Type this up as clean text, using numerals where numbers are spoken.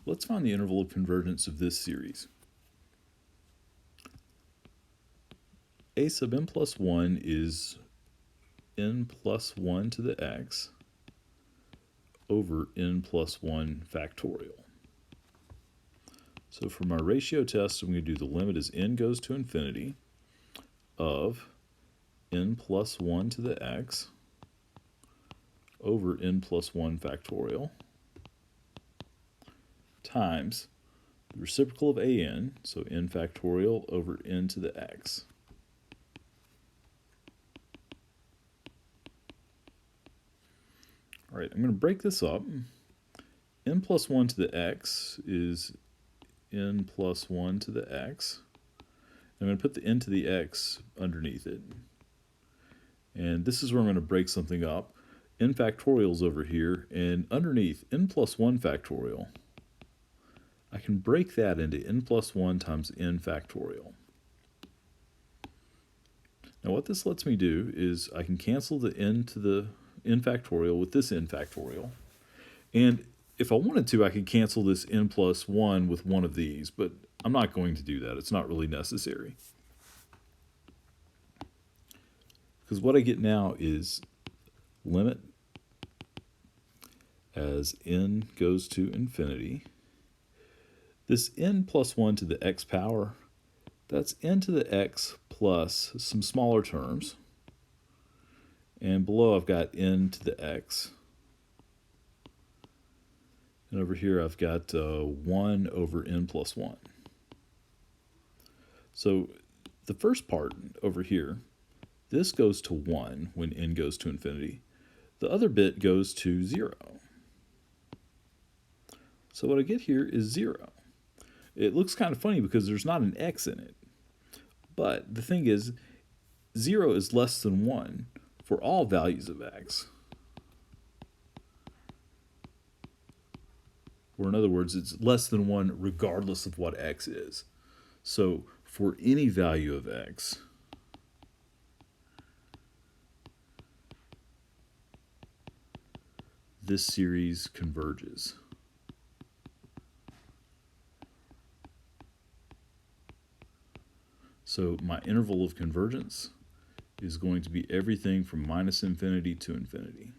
Let's find the interval of convergence of this series. A sub n plus 1 is n plus 1 to the x over n plus 1 factorial. So for my ratio test, I'm going to do the limit as n goes to infinity of n plus 1 to the x over n plus 1 factorial times the reciprocal of an, so n factorial over n to the x. All right, I'm going to break this up. N plus 1 to the x is n plus 1 to the x. I'm going to put the n to the x underneath it. And this is where I'm going to break something up. N factorial is over here, and underneath n plus 1 factorial, I can break that into n plus 1 times n factorial. Now what this lets me do is I can cancel the n to the n factorial with this n factorial. And if I wanted to, I could cancel this n plus 1 with one of these, but I'm not going to do that. It's not really necessary. Because what I get now is limit as n goes to infinity. This n plus 1 to the x power, that's n to the x plus some smaller terms. And below I've got n to the x. And over here I've got 1 over n plus 1. So the first part over here, this goes to 1 when n goes to infinity. The other bit goes to 0. So what I get here is 0. It looks kind of funny because there's not an x in it. But the thing is, 0 is less than 1 for all values of x. Or in other words, it's less than 1 regardless of what x is. So for any value of x, this series converges. So my interval of convergence is going to be everything from minus infinity to infinity.